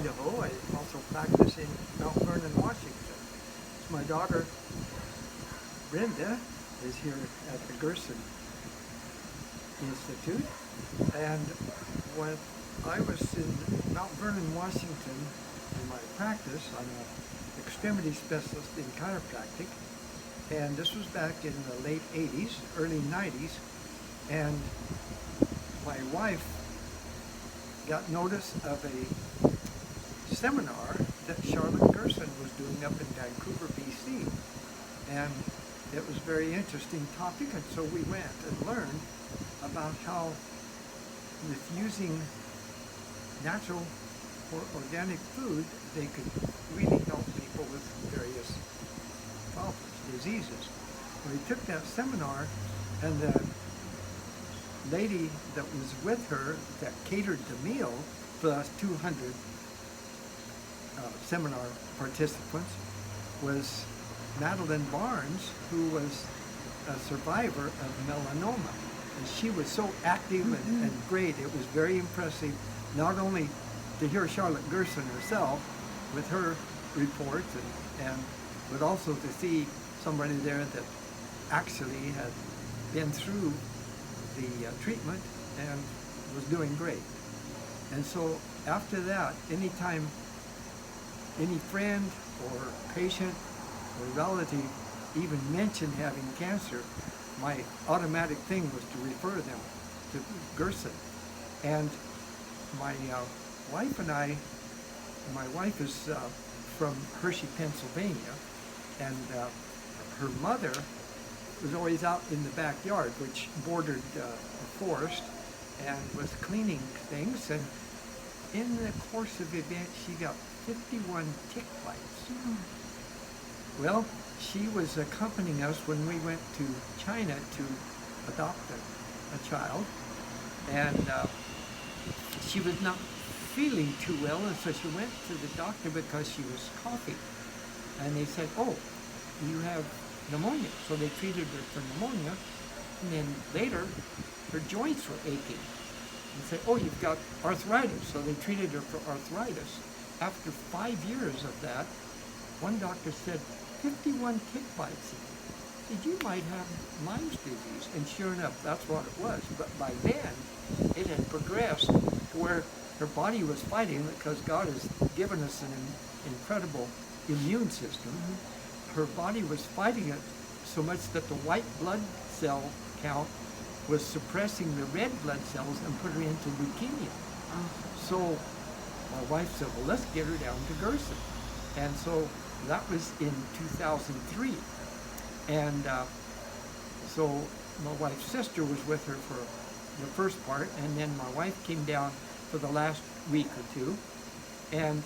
Idaho. I also practice in Mount Vernon, Washington. My daughter, Brenda, is here at the Gerson Institute. And when I was in Mount Vernon, Washington, in my practice, I'm an extremity specialist in chiropractic. And this was back in the late 80s, early 90s. And my wife got notice of a seminar that Charlotte Gerson was doing up in Vancouver, BC. And it was a very interesting topic, and so we went and learned about how with using natural or organic food, they could really help people with various problems, diseases. We took that seminar, and the lady that was with her that catered the meal for us 200 seminar participants was Madeline Barnes, who was a survivor of melanoma. And she was so active and great. It was very impressive, not only to hear Charlotte Gerson herself with her reports, but also to see somebody there that actually had been through the treatment and was doing great. And so after that, anytime any friend or patient or relative even mentioned having cancer, my automatic thing was to refer them to Gerson. And my wife and I, my wife is from Hershey, Pennsylvania, and her mother was always out in the backyard, which bordered a forest, and was cleaning things. And in the course of the event, she got 51 tick bites. Well, she was accompanying us when we went to China to adopt a child, and she was not feeling too well, and so she went to the doctor because she was coughing. And they said, "Oh, you have pneumonia." So they treated her for pneumonia, and then later her joints were aching. They said, "Oh, you've got arthritis." So they treated her for arthritis. After 5 years of that, one doctor said, 51 tick bites. He said, "You might have Lyme's disease." And sure enough, that's what it was. But by then, it had progressed to where her body was fighting, because God has given us an incredible immune system. Her body was fighting it so much that the white blood cell count was suppressing the red blood cells and put her into leukemia. So my wife said, "Well, let's get her down to Gerson." And so that was in 2003. And so my wife's sister was with her for the first part, and then my wife came down for the last week or two. And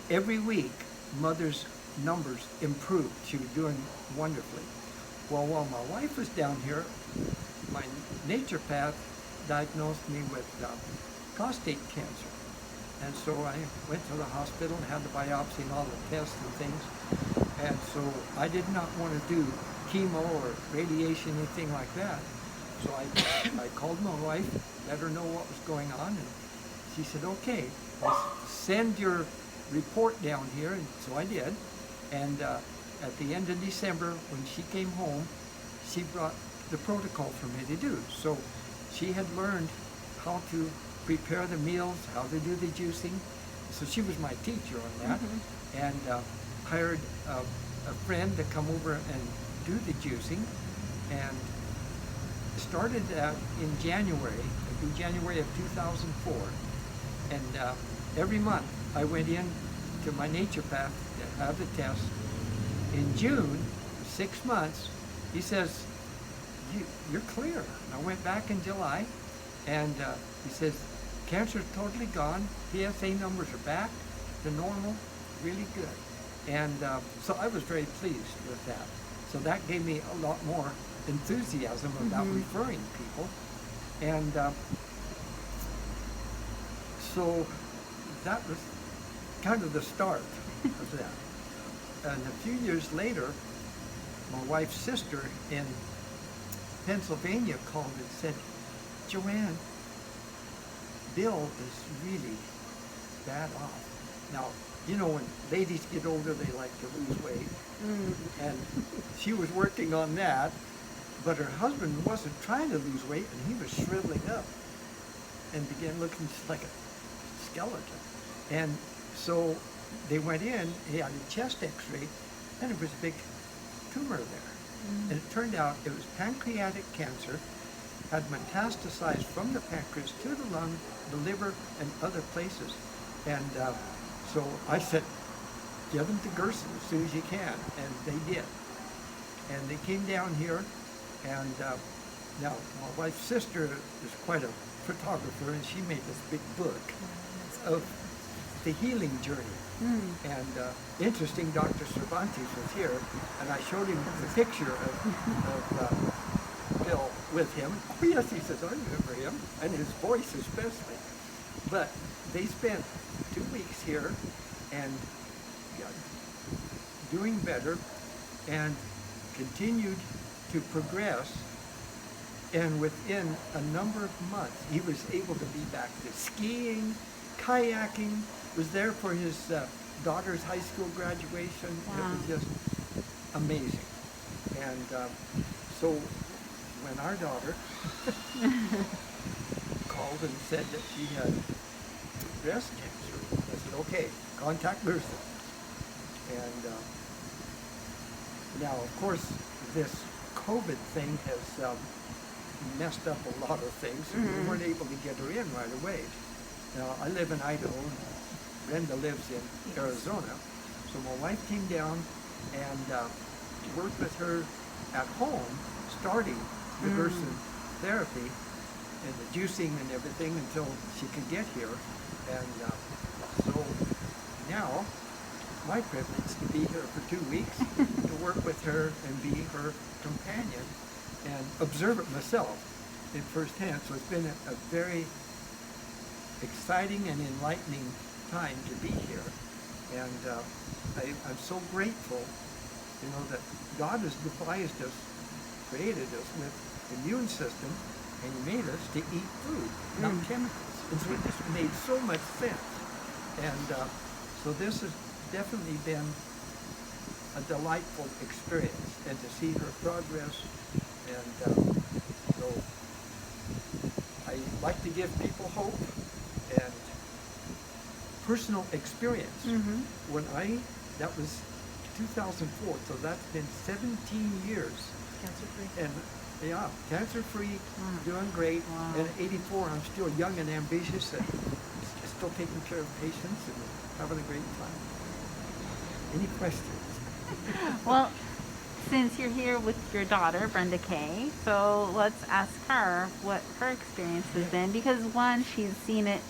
every week, Mother's numbers improved. She was doing wonderfully. Well, while my wife was down here, my naturopath diagnosed me with prostate cancer. And so I went to the hospital and had the biopsy and all the tests and things. And so I did not want to do chemo or radiation, anything like that. So I called my wife, let her know what was going on, and she said, "Okay, send your report down here." And so I did. And at the end of December, when she came home, she brought the protocol for me to do. So she had learned how to prepare the meals, how to do the juicing. So she was my teacher on that, and hired a friend to come over and do the juicing, and started that in January of 2004. And every month I went in to my naturopath to have the test. In June, 6 months, he says, "You're clear." And I went back in July, and he says, "Cancer's totally gone. PSA numbers are back to normal, really good." And so I was very pleased with that. So that gave me a lot more enthusiasm about referring people. And so that was kind of the start of that. And a few years later, my wife's sister in Pennsylvania called and said, "Joanne, Bill is really bad off. Now, you know, when ladies get older, they like to lose weight. And she was working on that, but her husband wasn't trying to lose weight, and he was shriveling up and began looking just like a skeleton. And so they went in, he had a chest x-ray, and it was a big tumor there. And it turned out it was pancreatic cancer, had metastasized from the pancreas to the lung, the liver, and other places. And so I said, give them to Gerson as soon as you can, and they did. And they came down here, and now my wife's sister is quite a photographer, and she made this big book of the healing journey. And interesting, Dr. Cervantes was here, and I showed him the picture of Bill with him. Oh yes, he says, I remember him, and his voice especially. But they spent 2 weeks here and got doing better and continued to progress. And within a number of months, he was able to be back to skiing, kayaking, was there for his daughter's high school graduation. Wow. It was just amazing. And so when our daughter called and said that she had breast cancer, I said, okay, contact Gerson. And now, of course, this COVID thing has messed up a lot of things, and we weren't able to get her in right away. Now, I live in Idaho, and Brenda lives in Arizona, so my wife came down and worked with her at home, starting the Gerson therapy and the juicing and everything until she could get here. And so now, it's my privilege to be here for 2 weeks, to work with her and be her companion and observe it myself in firsthand. So it's been a very exciting and enlightening time to be here. And I'm so grateful, you know, that God has devised us, created us with immune system, and He made us to eat food, not chemicals. And so it just made so much sense. And so this has definitely been a delightful experience, and to see her progress. And so I like to give people hope and personal experience. When that was 2004, so that's been 17 years. Cancer-free. And yeah, cancer-free, doing great. Wow. And at 84, I'm still young and ambitious, and still taking care of patients and having a great time. Any questions? Well, since you're here with your daughter, Brendakay, so let's ask her what her experience has been, because one, she's seen it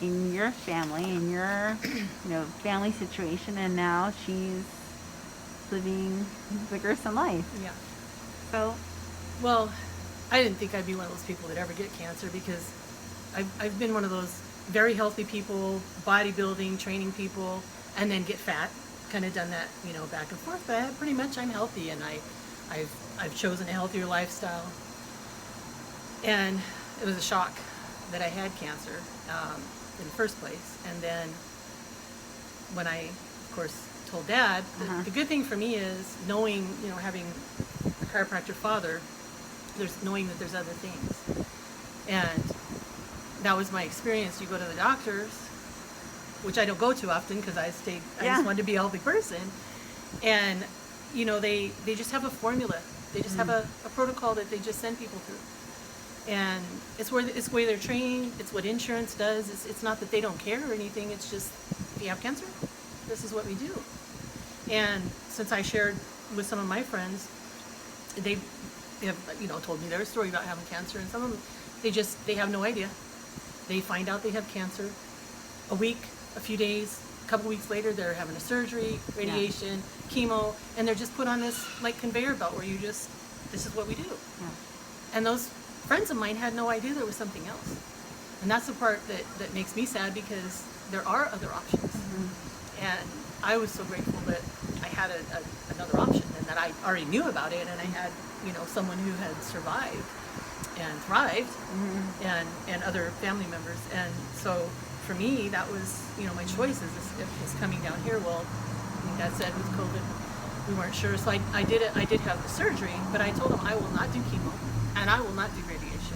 in your family, in your family situation, and now she's living the Gerson life. Yeah. So, well, I didn't think I'd be one of those people that ever get cancer, because I've been one of those very healthy people, bodybuilding, training people, and then get fat. Kind of done that, back and forth. But pretty much I'm healthy, and I've chosen a healthier lifestyle. And it was a shock that I had cancer in the first place. And then when I, of course, told Dad, the good thing for me is knowing, having a chiropractor father, knowing that there's other things. And that was my experience. You go to the doctors, which I don't go to often because I just wanted to be a healthy person. And, they just have a formula. They just have a protocol that they just send people through. And it's the way they're trained. It's what insurance does. It's not that they don't care or anything. It's just, if you have cancer, this is what we do. And since I shared with some of my friends, they have, told me their story about having cancer, and some of them, they have no idea. They find out they have cancer a week, a few days, a couple weeks later, they're having a surgery, radiation, chemo, and they're just put on this conveyor belt where this is what we do. Yeah. And those friends of mine had no idea there was something else. And that's the part that makes me sad, because there are other options. And I was so grateful that I had another option, and that I already knew about it, and I had, someone who had survived and thrived, and other family members. And so for me, that was, my choice is coming down here. Well, I mean, Dad said with COVID, we weren't sure. So I did have the surgery, but I told him I will not do chemo and I will not do radiation.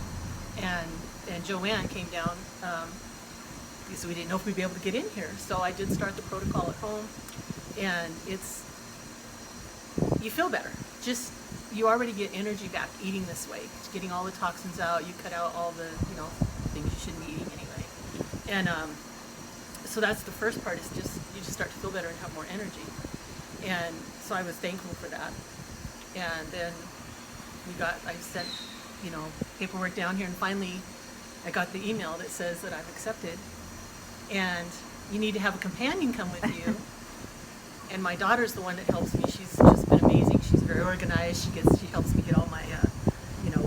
And Joanne came down, because we didn't know if we'd be able to get in here. So I did start the protocol at home, and you feel better. You already get energy back eating this way. It's getting all the toxins out. You cut out all the, things you shouldn't be eating anyway. And so that's the first part, is you just start to feel better and have more energy. And so I was thankful for that. And then I sent, paperwork down here, and finally I got the email that says that I've accepted. And you need to have a companion come with you. And my daughter's the one that helps me. She's just been amazing. She's very organized. She helps me get all my,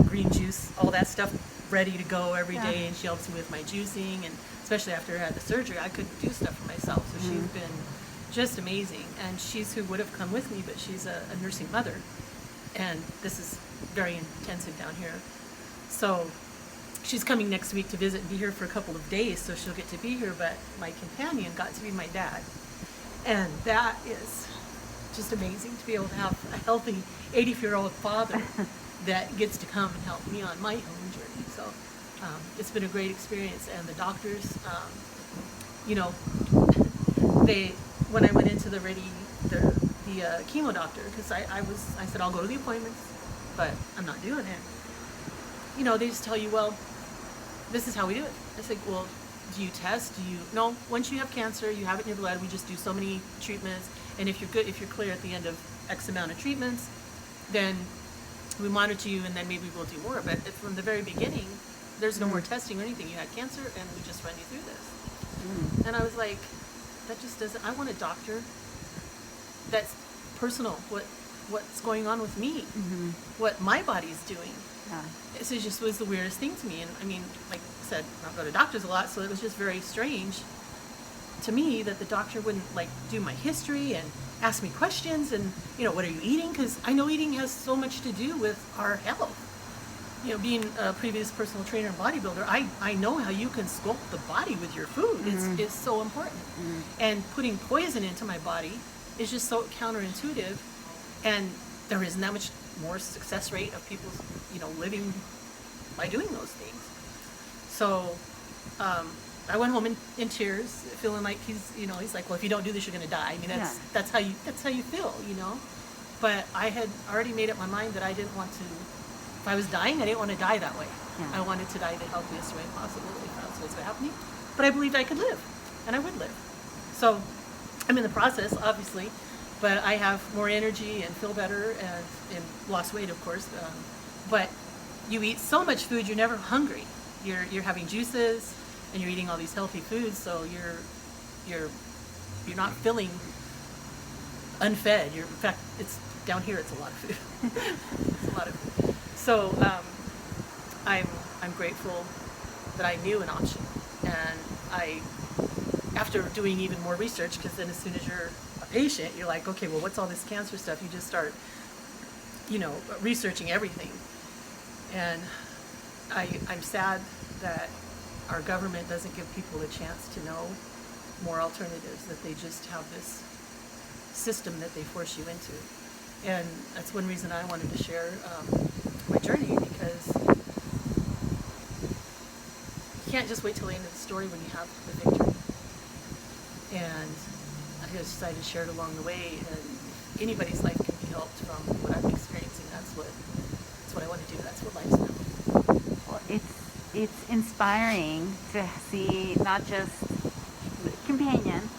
green juice, all that stuff ready to go every day. And she helps me with my juicing. And especially after I had the surgery, I couldn't do stuff for myself. So she's been just amazing. And she's who would have come with me, but she's a nursing mother. And this is very intensive down here. So she's coming next week to visit and be here for a couple of days, so she'll get to be here. But my companion got to be my dad. And that is just amazing, to be able to have a healthy 84-year-old father that gets to come and help me on my own journey. So it's been a great experience. And the doctors, when I went into the chemo doctor, because I said I'll go to the appointments, but I'm not doing it. They just tell you, well, this is how we do it. I said, well, do you test? No, once you have cancer, you have it in your blood, we just do so many treatments, and if you're clear at the end of X amount of treatments, then we monitor you, and then maybe we'll do more. But from the very beginning, there's no more testing or anything. You had cancer, and we just run you through this. And I was like, that just doesn't, I want a doctor that's personal, what's going on with me, what my body's doing. Yeah. It just was the weirdest thing to me. And I mean, like I said, I don't go to doctors a lot, so it was just very strange to me that the doctor wouldn't do my history and ask me questions and, what are you eating? Because I know eating has so much to do with our health. Being a previous personal trainer and bodybuilder, I know how you can sculpt the body with your food. It's so important. And putting poison into my body is just so counterintuitive, and there isn't that much more success rate of people, living by doing those things. So I went home in tears, feeling like he's like, well, if you don't do this, you're going to die. I mean, that's how you feel, But I had already made up my mind that I didn't want to. If I was dying, I didn't want to die that way. Yeah. I wanted to die the healthiest way possible if that's what's happening. But I believed I could live, and I would live. So I'm in the process, obviously, but I have more energy and feel better and lost weight, of course. But you eat so much food, you're never hungry. You're having juices, and you're eating all these healthy foods, so you're not feeling unfed. In fact, it's down here. It's a lot of food. It's a lot of food. So I'm grateful that I knew an option, and after doing even more research, because then as soon as you're a patient, you're like, okay, well, what's all this cancer stuff? You just start, researching everything, and I'm sad that our government doesn't give people a chance to know more alternatives, that they just have this system that they force you into. And that's one reason I wanted to share my journey, because you can't just wait till the end of the story when you have the victory. And I just decided to share it along the way, and if anybody's life can be helped from what I'm experiencing, that's what I want to do. That's what life's about. Well, it's inspiring to see not just the companion,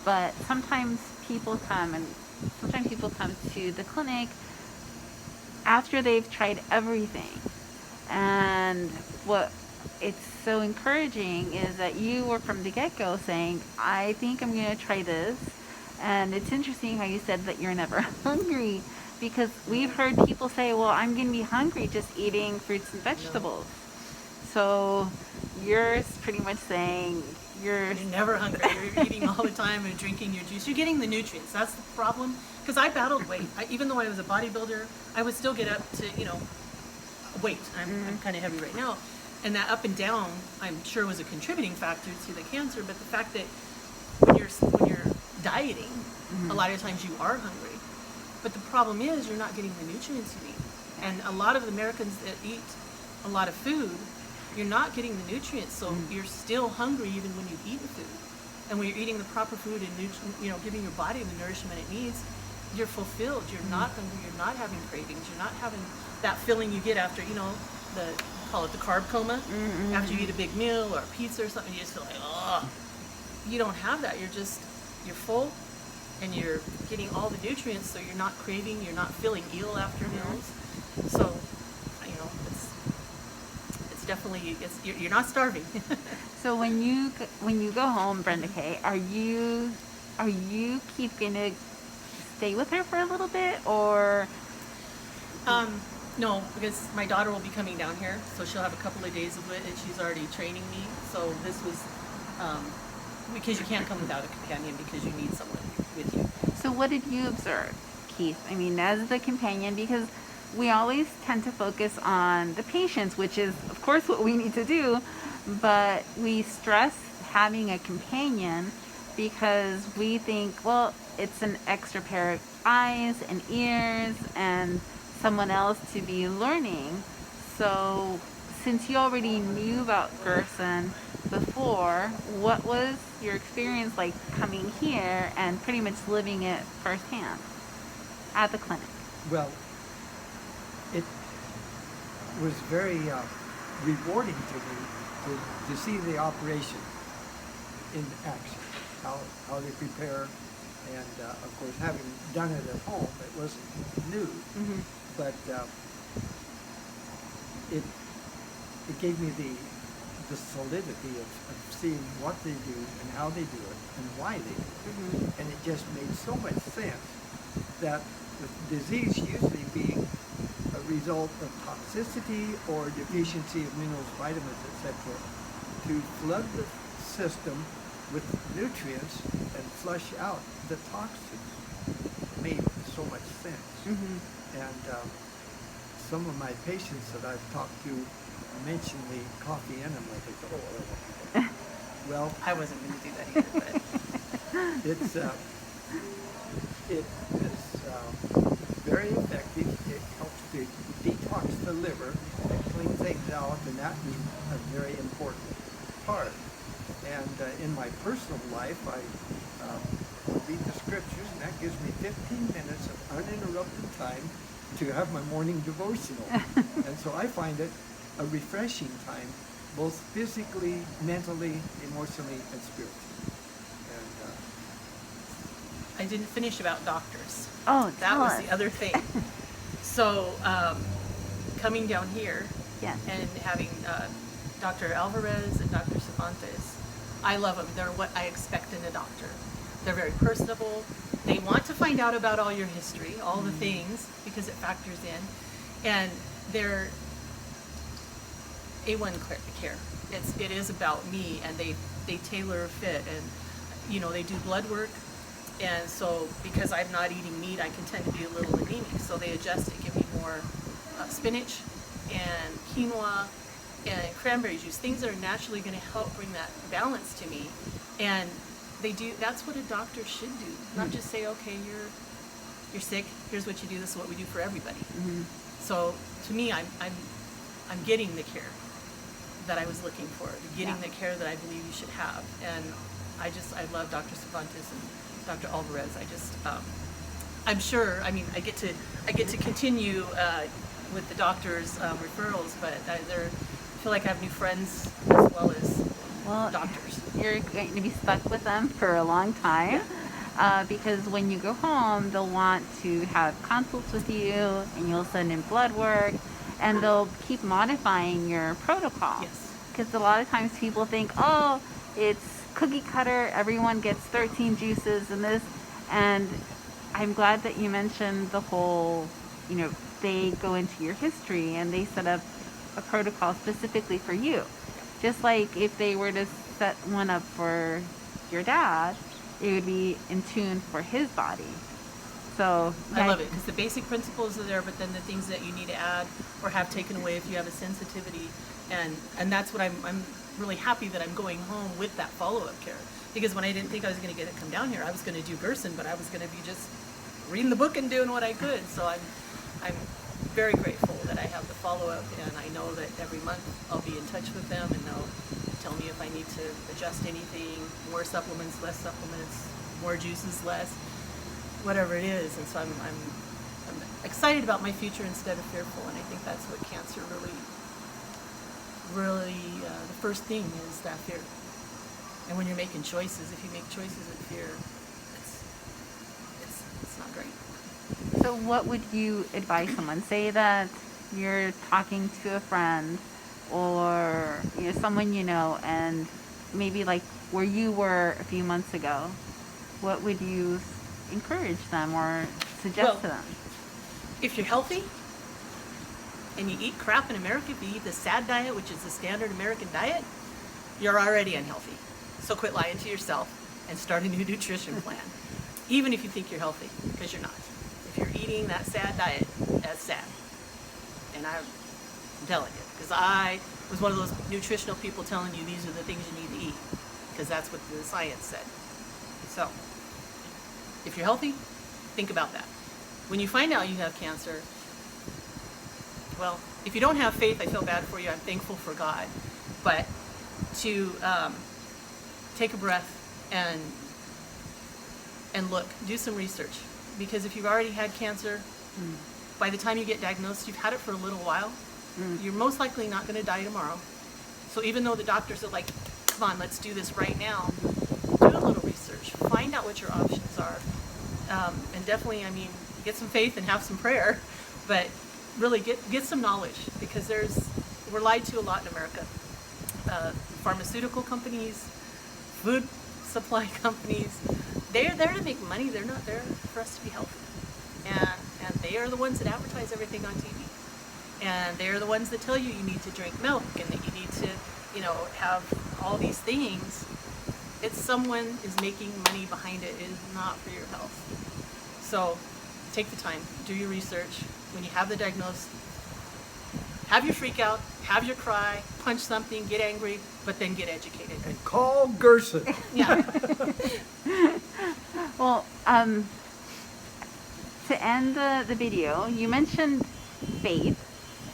but sometimes people come to the clinic after they've tried everything. And what it's so encouraging is that you were from the get-go saying, I think I'm going to try this. And it's interesting how you said that you're never hungry, because we've heard people say, well, I'm going to be hungry just eating fruits and vegetables. So you're pretty much saying you're never hungry. You're eating all the time and drinking your juice. You're getting the nutrients. That's the problem. Because I battled weight. Even though I was a bodybuilder, I would still get up to, weight. I'm kind of heavy right now. and that up and down, I'm sure, was a contributing factor to the cancer. But the fact that when you're dieting, a lot of times you are hungry. But the problem is you're not getting the nutrients you need. And a lot of Americans that eat a lot of food, you're not getting the nutrients, so you're still hungry even when you've eaten food. And when you're eating the proper food and giving your body the nourishment it needs, you're fulfilled. You're not hungry. You're not having cravings. You're not having that feeling you get after call it the carb coma. After you eat a big meal or a pizza or something, you just feel like, oh. You don't have that. You're full, and you're getting all the nutrients, so you're not craving. You're not feeling ill after meals. So, it's definitely you're not starving. So when you go home, Brendakay, are you gonna stay with her for a little bit, or? No, because my daughter will be coming down here, so she'll have a couple of days of it, and she's already training me. So this was because you can't come without a companion because you need someone with you. So what did you observe, Keith? I mean, as the companion, because we always tend to focus on the patients, which is, of course, what we need to do, but we stress having a companion because we think, well, it's an extra pair of eyes and ears and someone else to be learning. So since you already knew about Gerson before, what was your experience like coming here and pretty much living it firsthand at the clinic? Well, it was very rewarding to me to see the operation in action, how they prepare, and of course, having done it at home, it wasn't new, but it gave me the solidity of seeing what they do and how they do it and why they do it, and it just made so much sense that with disease usually being a result of toxicity or deficiency of minerals, vitamins, etc., to flood the system with nutrients and flush out the toxins made so much sense. And some of my patients that I've talked to mention the coffee enema. They go, oh, I don't want that. Well, I wasn't going to do that either, but it is very effective. It helps to detox the liver and clean things out, and that is a very important part. And in my personal life, I read the scriptures, and that gives me 15 minutes of uninterrupted time to have my morning devotional. And so I find it a refreshing time, both physically, mentally, emotionally, and spiritually. And I didn't finish about doctors. Oh, that was the other thing. So coming down here and having Dr. Alvarez and Dr. Cervantes, I love them. They're what I expect in a doctor. They're very personable. They want to find out about all your history, all the things, because it factors in. And they're A1 care. It is about me, and they tailor fit, and they do blood work. And so because I'm not eating meat, I can tend to be a little anemic. So they adjust it, give me more spinach and quinoa and cranberry juice, things that are naturally going to help bring that balance to me. And they do. That's what a doctor should do. Not just say, okay, you're sick. Here's what you do. This is what we do for everybody. So to me, I'm getting the care that I was looking for, getting the care that I believe you should have. And I love Dr. Cervantes and Dr. Alvarez. I'm sure. I mean, I get to continue with the doctor's referrals, but I feel like I have new friends as well as doctors. You're going to be stuck with them for a long time because when you go home, they'll want to have consults with you, and you'll send in blood work, and they'll keep modifying your protocol. Yes. Because a lot of times people think, oh, it's cookie cutter, everyone gets 13 juices and this, and I'm glad that you mentioned the whole, they go into your history and they set up a protocol specifically for you. Just like if they were to set one up for your dad, it would be in tune for his body. So I love it because the basic principles are there, but then the things that you need to add or have taken away if you have a sensitivity, and that's what I'm really happy that I'm going home with that follow-up care, because when I didn't think I was going to get it come down here, I was going to do Gerson, but I was going to be just reading the book and doing what I could. So I'm very grateful that I have the follow-up, and I know that every month I'll be in touch with them and they'll tell me if I need to adjust anything, more supplements, less supplements, more juices, less, whatever it is. And so I'm excited about my future instead of fearful, and I think that's what cancer really the first thing is, that fear. And when you're making choices, if you make choices in fear, it's not great. So what would you advise someone? Say that you're talking to a friend or someone you know, and maybe like where you were a few months ago. What would you encourage them or suggest to them? If you're healthy and you eat crap in America, if you eat the SAD diet, which is the standard American diet, you're already unhealthy. So quit lying to yourself and start a new nutrition plan, even if you think you're healthy, because you're not. If you're eating that SAD diet, that's sad. And I'm telling you, because I was one of those nutritional people telling you these are the things you need to eat, because that's what the science said. So, if you're healthy, think about that. When you find out you have cancer, well, if you don't have faith, I feel bad for you. I'm thankful for God. But to take a breath and look, do some research. Because if you've already had cancer, by the time you get diagnosed, you've had it for a little while. You're most likely not going to die tomorrow. So even though the doctors are like, come on, let's do this right now, do a little research. Find out what your options are. And definitely, get some faith and have some prayer, but really get some knowledge, because we're lied to a lot in America. Pharmaceutical companies, food supply companies, they're there to make money. They're not there for us to be healthy. And they are the ones that advertise everything on TV. And they're the ones that tell you need to drink milk and that you need to, have all these things. It's someone is making money behind it. It is not for your health. So take the time, do your research. When you have the diagnosis, have your freak out, have your cry, punch something, get angry, but then get educated. And call Gerson. Yeah. Well, to end the video, you mentioned faith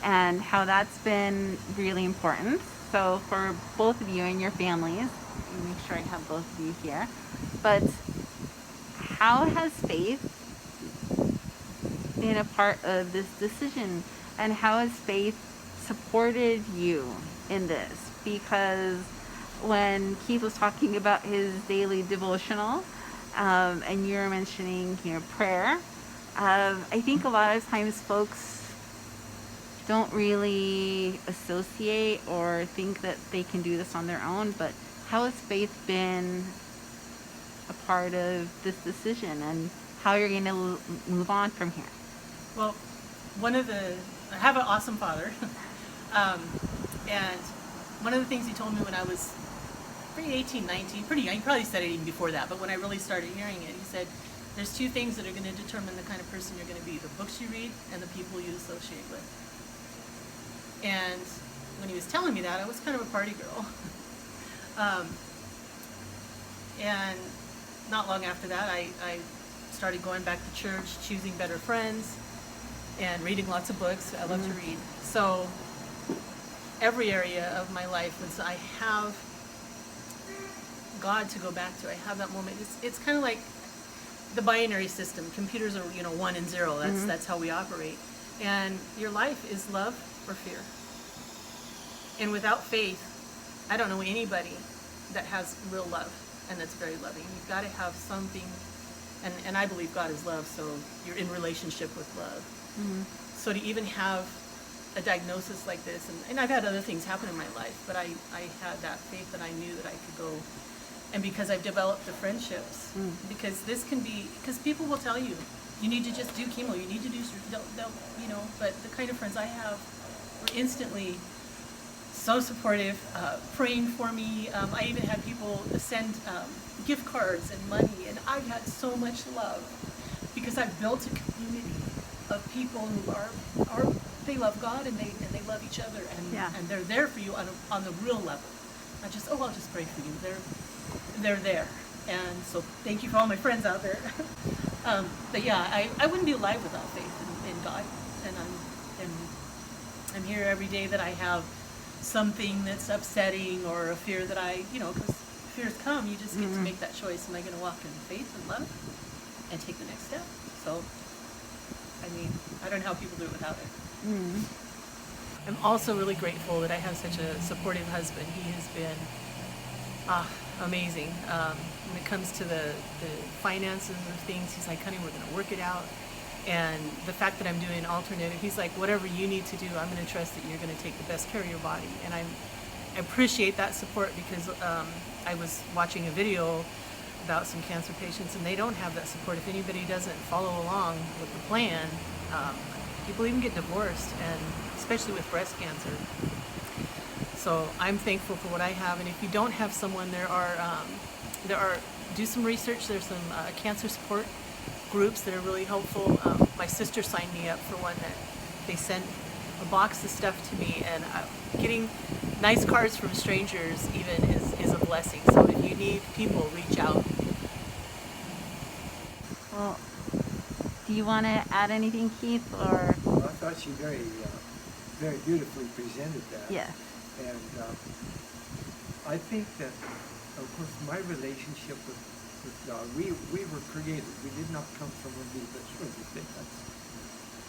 and how that's been really important. So for both of you and your families, make sure I have both of you here, but how has faith been a part of this decision, and how has faith supported you in this? Because when Keith was talking about his daily devotional, and you were mentioning prayer, I think a lot of times folks don't really associate or think that they can do this on their own, but how has faith been a part of this decision, and how you're going to move on from here? Well, I have an awesome father, and one of the things he told me when I was 18, 19, pretty young, he probably said it even before that, but when I really started hearing it, he said, there's two things that are going to determine the kind of person you're going to be: the books you read and the people you associate with. And when he was telling me that, I was kind of a party girl. And not long after that, I started going back to church, choosing better friends, and reading lots of books. I love to read. So every area of my life was, I have God to go back to. I have that moment. It's kind of like the binary system. Computers are 1 and 0. That's how we operate. And your life is love or fear. And without faith, I don't know anybody that has real love and that's very loving. You've got to have something, and I believe God is love, so you're in relationship with love. So to even have a diagnosis like this, and I've had other things happen in my life, but I had that faith that I knew that I could go. And because I've developed the friendships, because people will tell you, you need to just do chemo, you need to do, but the kind of friends I have were instantly so supportive, praying for me. I even had people send gift cards and money, and I've had so much love because I've built a community of people who are they love God and they love each other and they're there for you on the real level. Not just, oh, I'll just pray for you. They're there. And so thank you for all my friends out there. But yeah, I wouldn't be alive without faith in God. And I'm here every day that I have something that's upsetting or a fear that because fears come, you just get to make that choice. Am I going to walk in faith and love and take the next step? So, I mean, I don't know how people do it without it. I'm also really grateful that I have such a supportive husband. He has been amazing. When it comes to the finances of things, he's like, honey, we're going to work it out. And the fact that I'm doing alternative, he's like, whatever you need to do, I'm going to trust that you're going to take the best care of your body. And I appreciate that support because I was watching a video about some cancer patients and they don't have that support. If anybody doesn't follow along with the plan, people even get divorced, and especially with breast cancer. So I'm thankful for what I have. And if you don't have someone, there are do some research. There's some cancer support groups that are really helpful. My sister signed me up for one that they sent a box of stuff to me, and getting nice cards from strangers even is a blessing. So if you need people, reach out. Well, do you want to add anything, Keith, or? Well, I thought she very beautifully presented that. Yes. And I think that, of course, my relationship with God, we were created. We did not come from a believer's relationship.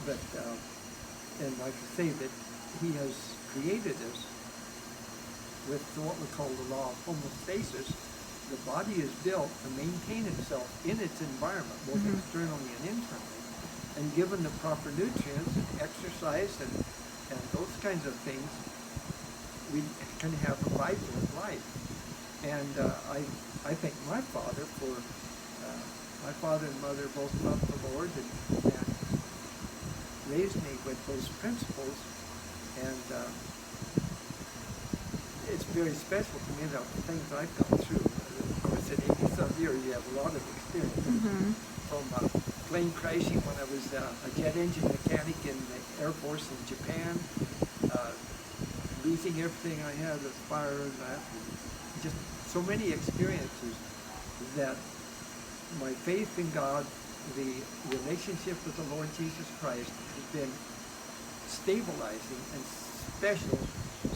But, and like I say, that he has created us with what we call the law of homeostasis. The body is built to maintain itself in its environment, both externally and internally, and given the proper nutrients and exercise and those kinds of things, we can have a vibrant life. And I thank my father for, my father and mother both loved the Lord and raised me with those principles. And it's very special to me that the things I've gone through. Of course, in 80-some years, you have a lot of experience. From plane crashing when I was a jet engine mechanic in the Air Force in Japan, losing everything I had with fire and that. Just so many experiences that my faith in God, the relationship with the Lord Jesus Christ has been stabilizing and special,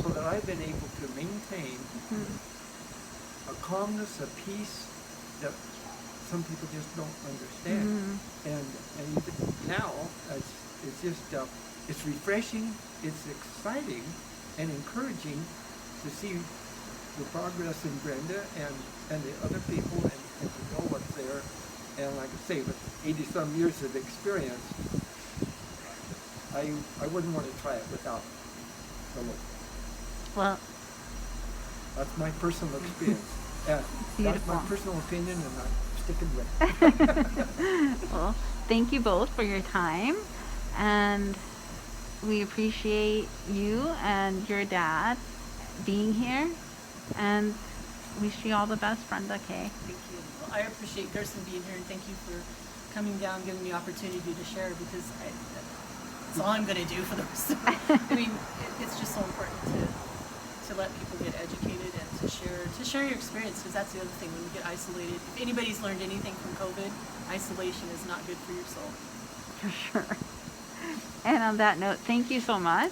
so that I've been able to maintain a calmness, a peace that some people just don't understand. And even now, it's just it's refreshing, it's exciting, and encouraging to see the progress in Brenda and the other people, and to know what's there. And like I say, with 80-some years of experience, I wouldn't want to try it without the Lord. Well, that's my personal experience. Yeah, that's my personal opinion, and I'm sticking with it. well, thank you both for your time, and we appreciate you and your dad being here, and wish you all the best, Brendakay. Thank you. Well, I appreciate Gerson being here, and thank you for coming down, giving me the opportunity to share, because that's all I'm going to do for the rest of it. I mean, it's just so important to let people get educated and to share your experience, because that's the other thing. When you get isolated, if anybody's learned anything from COVID, isolation is not good for your soul. For sure. And on that note, thank you so much.